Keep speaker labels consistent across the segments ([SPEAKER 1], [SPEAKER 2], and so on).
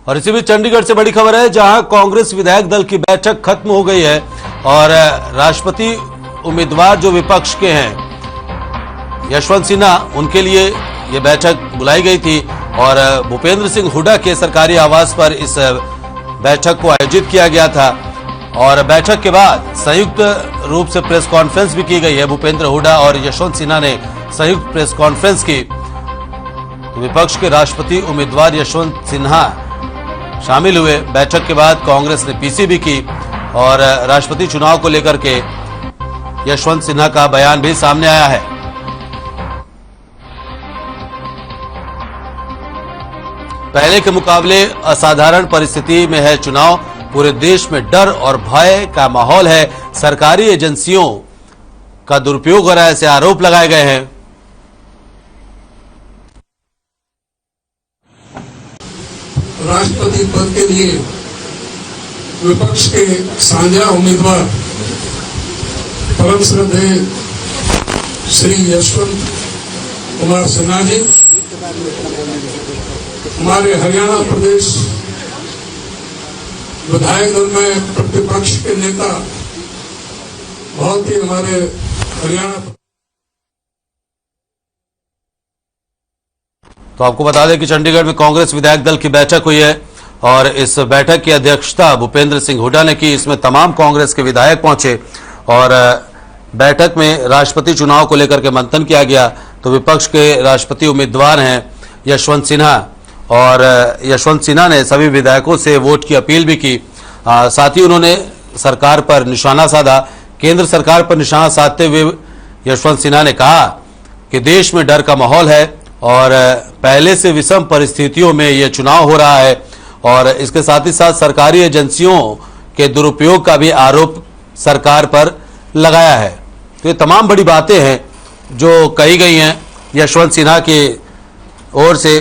[SPEAKER 1] और इसी बीच चंडीगढ़ से बड़ी खबर है, जहां कांग्रेस विधायक दल की बैठक खत्म हो गई है और राष्ट्रपति उम्मीदवार जो विपक्ष के हैं यशवंत सिन्हा, उनके लिए यह बैठक बुलाई गई थी और भूपेंद्र सिंह हुड्डा के सरकारी आवास पर इस बैठक को आयोजित किया गया था। और बैठक के बाद संयुक्त रूप से प्रेस कॉन्फ्रेंस भी की गई है। भूपेंद्र हुड्डा और यशवंत सिन्हा ने संयुक्त प्रेस कॉन्फ्रेंस की। विपक्ष के राष्ट्रपति उम्मीदवार यशवंत सिन्हा शामिल हुए। बैठक के बाद कांग्रेस ने पीसी भी की और राष्ट्रपति चुनाव को लेकर के यशवंत सिन्हा का बयान भी सामने आया है। पहले के मुकाबले असाधारण परिस्थिति में है चुनाव, पूरे देश में डर और भय का माहौल है, सरकारी एजेंसियों का दुरुपयोग हो रहा है, ऐसे आरोप लगाए गए हैं।
[SPEAKER 2] राष्ट्रपति पद के लिए विपक्ष के साझा उम्मीदवार परम श्रद्धेय श्री यशवंत कुमार सिन्हा जी, हमारे हरियाणा प्रदेश विधायक दल में प्रतिपक्ष के नेता, बहुत ही हमारे हरियाणा।
[SPEAKER 1] तो आपको बता दें कि चंडीगढ़ में कांग्रेस विधायक दल की बैठक हुई है और इस बैठक की अध्यक्षता भूपेंद्र सिंह हुड्डा ने की। इसमें तमाम कांग्रेस के विधायक पहुंचे और बैठक में राष्ट्रपति चुनाव को लेकर के मंथन किया गया। तो विपक्ष के राष्ट्रपति उम्मीदवार हैं यशवंत सिन्हा और यशवंत सिन्हा ने सभी विधायकों से वोट की अपील भी की। साथ ही उन्होंने सरकार पर निशाना साधा। केंद्र सरकार पर निशाना साधते हुए यशवंत सिन्हा ने कहा कि देश में डर का माहौल है और पहले से विषम परिस्थितियों में यह चुनाव हो रहा है और इसके साथ ही साथ सरकारी एजेंसियों के दुरुपयोग का भी आरोप सरकार पर लगाया है। तो ये तमाम बड़ी बातें हैं जो कही गई हैं यशवंत सिन्हा की ओर से।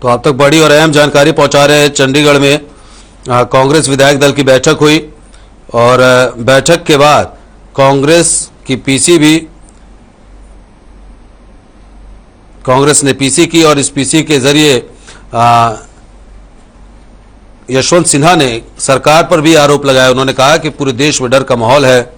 [SPEAKER 1] तो अब तक बड़ी और अहम जानकारी पहुंचा रहे हैं। चंडीगढ़ में कांग्रेस विधायक दल की बैठक हुई और बैठक के बाद कांग्रेस की पीसी भी कांग्रेस ने पीसी की और इस पीसी के जरिए यशवंत सिन्हा ने सरकार पर भी आरोप लगाया। उन्होंने कहा कि पूरे देश में डर का माहौल है।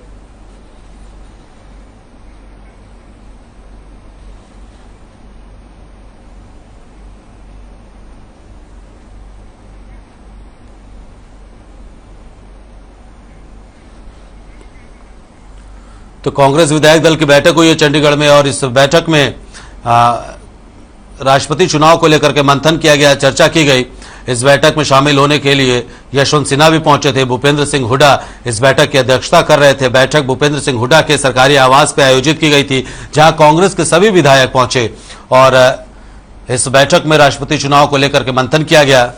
[SPEAKER 1] तो कांग्रेस विधायक दल की बैठक हुई है चंडीगढ़ में और इस बैठक में राष्ट्रपति चुनाव को लेकर के मंथन किया गया, चर्चा की गई। इस बैठक में शामिल होने के लिए यशवंत सिन्हा भी पहुंचे थे। भूपेंद्र सिंह हुड्डा इस बैठक की अध्यक्षता कर रहे थे। बैठक भूपेंद्र सिंह हुड्डा के सरकारी आवास पर आयोजित की गई थी, जहां कांग्रेस के सभी विधायक पहुंचे और इस बैठक में राष्ट्रपति चुनाव को लेकर के मंथन किया गया।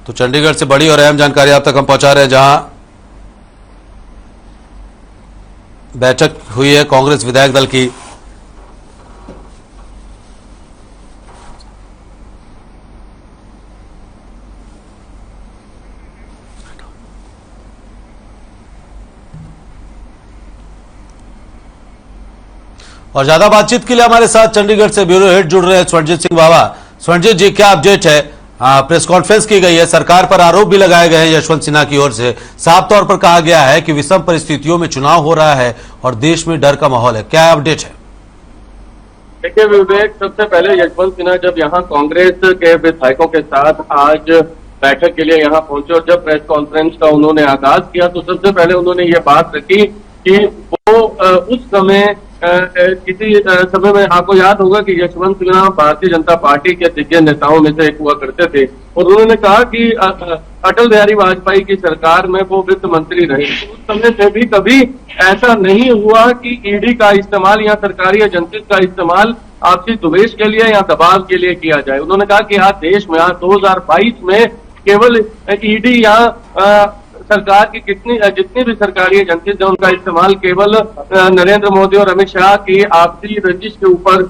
[SPEAKER 1] तो चंडीगढ़ से बड़ी और अहम जानकारी आप तक हम पहुंचा रहे हैं, जहां बैठक हुई है कांग्रेस विधायक दल की। और ज्यादा बातचीत के लिए हमारे साथ चंडीगढ़ से ब्यूरो हेड जुड़ रहे हैं स्वर्णजीत सिंह बाबा। स्वर्णजीत जी, क्या अपडेट है? प्रेस कॉन्फ्रेंस की गई है, सरकार पर आरोप भी लगाए गए हैं यशवंत सिन्हा की ओर से। साफ तौर पर कहा गया है कि विषम परिस्थितियों में चुनाव हो रहा है और देश में डर का माहौल है। क्या अपडेट है?
[SPEAKER 3] देखिए विवेक, सबसे पहले यशवंत सिन्हा जब यहाँ कांग्रेस के विधायकों के साथ आज बैठक के लिए यहाँ पहुंचे और जब प्रेस कॉन्फ्रेंस का उन्होंने आगाज किया तो सबसे पहले उन्होंने ये बात रखी कि वो उस समय किसी समय में आपको याद होगा कि यशवंत सिन्हा भारतीय जनता पार्टी के दिग्गज नेताओं में से एक हुआ करते थे और उन्होंने कहा कि अटल बिहारी वाजपेयी की सरकार में वो वित्त मंत्री रहे। तो उस समय में भी कभी ऐसा नहीं हुआ कि ईडी का इस्तेमाल या सरकारी एजेंसी का इस्तेमाल आपसी द्वेष के लिए या दबाव के लिए किया जाए। उन्होंने कहा कि आज देश में आज 2022 में केवल ईडी या सरकार की जितनी भी सरकारी एजेंसी है उनका इस्तेमाल केवल नरेंद्र मोदी और अमित शाह की आपसी रंजिश के ऊपर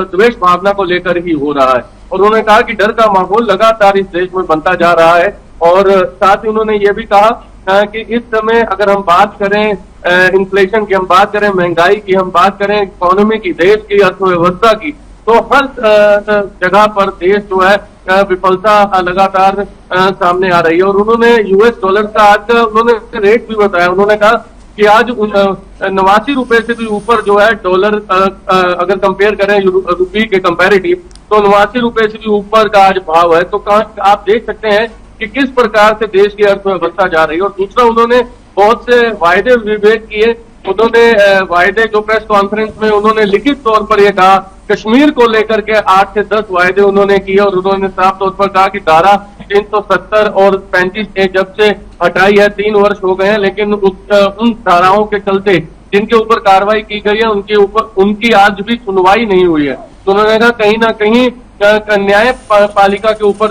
[SPEAKER 3] द्वेष भावना को लेकर ही हो रहा है। और उन्होंने कहा कि डर का माहौल लगातार इस देश में बनता जा रहा है। और साथ ही उन्होंने ये भी कहा कि इस समय अगर हम बात करें इन्फ्लेशन की, हम बात करें महंगाई की, हम बात करें इकोनॉमी की, देश की अर्थव्यवस्था की, तो हर जगह पर देश जो है विफलता लगातार सामने आ रही है। और उन्होंने यूएस डॉलर का आज उन्होंने रेट भी बताया। उन्होंने कहा कि आज 89 रुपए से भी ऊपर जो है डॉलर अगर कंपेयर करें रुपये के कंपैरेटिव तो 89 रुपए से भी ऊपर का आज भाव है। तो आप देख सकते हैं कि किस प्रकार से देश की अर्थव्यवस्था जा रही है। और दूसरा उन्होंने बहुत से वायदे विवेक किए। उन्होंने वायदे जो प्रेस कॉन्फ्रेंस में उन्होंने लिखित तौर पर यह कहा, कश्मीर को लेकर के 8 से 10 वायदे उन्होंने किए और उन्होंने साफ तौर पर कहा कि धारा 370 और 35 जब से हटाई है 3 वर्ष हो गए हैं, लेकिन उन धाराओं के चलते जिनके ऊपर कार्रवाई की गई है उनके ऊपर उनकी आज भी सुनवाई नहीं हुई है। तो उन्होंने कहा कहीं ना कहीं न्याय पालिका के ऊपर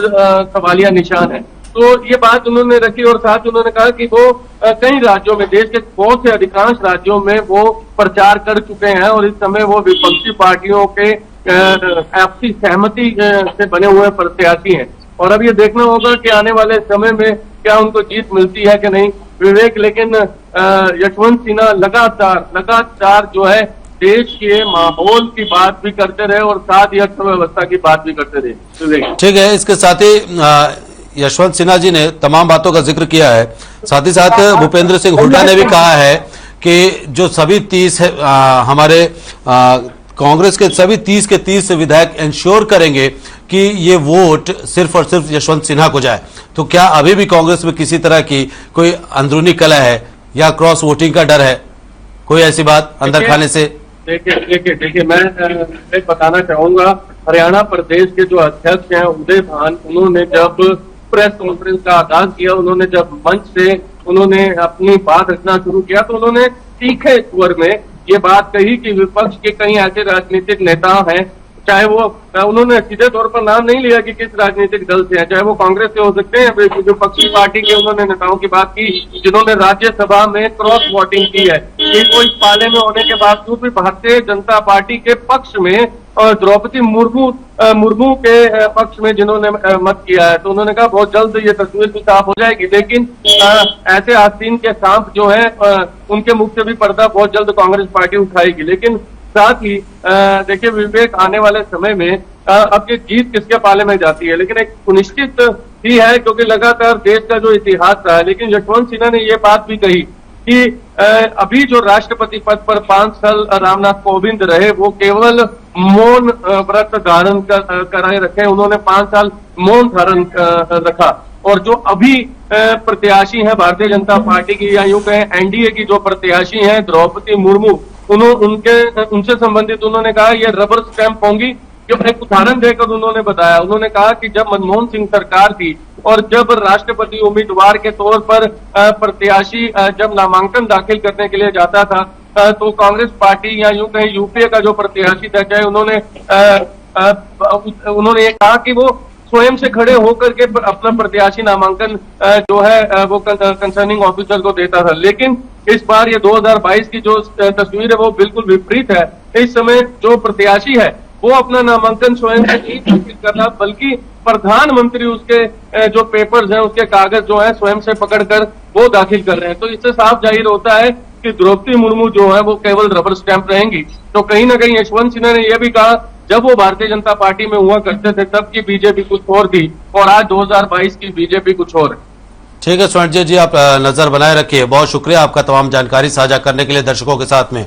[SPEAKER 3] सवालिया निशान है। तो ये बात उन्होंने रखी और साथ उन्होंने कहा कि वो कई राज्यों में, देश के बहुत से अधिकांश राज्यों में वो प्रचार कर चुके हैं और इस समय वो विपक्षी पार्टियों के आपसी सहमति से बने हुए प्रत्याशी हैं। और अब ये देखना होगा कि आने वाले समय में क्या उनको जीत मिलती है कि नहीं विवेक। लेकिन यशवंत सिन्हा लगातार जो है देश के माहौल की बात भी करते रहे और साथ ही अर्थव्यवस्था की बात भी करते रहे। विवेक,
[SPEAKER 1] ठीक है, इसके साथ ही यशवंत सिन्हा जी ने तमाम बातों का जिक्र किया है। साथ ही साथ भूपेंद्र सिंह हुड्डा ने भी कहा है कि जो सभी 30 हमारे कांग्रेस के सभी 30 के 30 विधायक इंश्योर करेंगे कि ये वोट सिर्फ और सिर्फ यशवंत सिन्हा को जाए। तो क्या अभी भी कांग्रेस में किसी तरह की कोई अंदरूनी कलह है या क्रॉस वोटिंग का डर है, कोई ऐसी बात अंदर खाने से?
[SPEAKER 3] देखिए मैं एक बताना चाहूंगा, हरियाणा प्रदेश के जो अध्यक्ष हैं उदय भान, उन्होंने जब प्रेस कॉन्फ्रेंस का आगाज किया, उन्होंने जब मंच से उन्होंने अपनी बात रखना शुरू किया तो उन्होंने तीखे स्वर में ये बात कही कि विपक्ष के कई ऐसे राजनीतिक नेता हैं, चाहे वो उन्होंने सीधे तौर पर नाम नहीं लिया कि किस राजनीतिक दल से हैं, चाहे वो कांग्रेस से हो सकते हैं, विपक्षी पार्टी के उन्होंने नेताओं की बात की जिन्होंने राज्यसभा में क्रॉस वोटिंग की है। कि वो इस पाले में होने के बावजूद भी भारतीय जनता पार्टी के पक्ष में और द्रौपदी मुर्मू के पक्ष में जिन्होंने मत किया है। तो उन्होंने कहा बहुत जल्द ये तस्वीर भी साफ हो जाएगी, लेकिन ऐसे आस्तीन के सांप जो है उनके मुख से भी पर्दा बहुत जल्द कांग्रेस पार्टी उठाएगी। लेकिन साथ ही देखिए विवेक, आने वाले समय में अब ये जीत किसके पाले में जाती है, लेकिन एक सुनिश्चित ही है क्योंकि लगातार देश का जो इतिहास रहा है। लेकिन यशवंत सिन्हा ने ये बात भी कही कि अभी जो राष्ट्रपति पद पर 5 साल रामनाथ कोविंद रहे वो केवल मौन व्रत धारण कराए रखे, उन्होंने 5 साल मौन धारण रखा। और जो अभी प्रत्याशी हैं भारतीय जनता पार्टी की या यूं कहें एनडीए की जो प्रत्याशी हैं द्रौपदी मुर्मू, उनसे संबंधित उन्होंने कहा ये रबर स्टैंप होंगी। जो एक उदाहरण देकर उन्होंने बताया, उन्होंने कहा कि जब मनमोहन सिंह सरकार थी और जब राष्ट्रपति उम्मीदवार के तौर पर प्रत्याशी जब नामांकन दाखिल करने के लिए जाता था तो कांग्रेस पार्टी या यूं कहें यूपीए का जो प्रत्याशी था, चाहे उन्होंने ये कहा कि वो स्वयं से खड़े होकर के अपना प्रत्याशी नामांकन जो है वो कंसर्निंग ऑफिसर को देता था। लेकिन इस बार ये 2022 की जो तस्वीर है वो बिल्कुल विपरीत है। इस समय जो प्रत्याशी है वो अपना नामांकन स्वयं से नहीं दाखिल कर रहा, बल्कि प्रधानमंत्री उसके जो पेपर्स हैं उसके कागज जो है स्वयं से पकड़कर वो दाखिल कर रहे हैं। तो इससे साफ जाहिर होता है कि द्रौपदी मुर्मू जो है वो केवल रबर स्टैंप रहेंगी। तो कहीं ना कहीं यशवंत सिन्हा ने यह भी कहा जब वो भारतीय जनता पार्टी में हुआ करते थे तब की बीजेपी कुछ और थी और आज 2022 की बीजेपी कुछ और है।
[SPEAKER 1] ठीक है स्वर्णजय जी, आप नजर बनाए रखिए। बहुत शुक्रिया आपका तमाम जानकारी साझा करने के लिए दर्शकों के साथ में।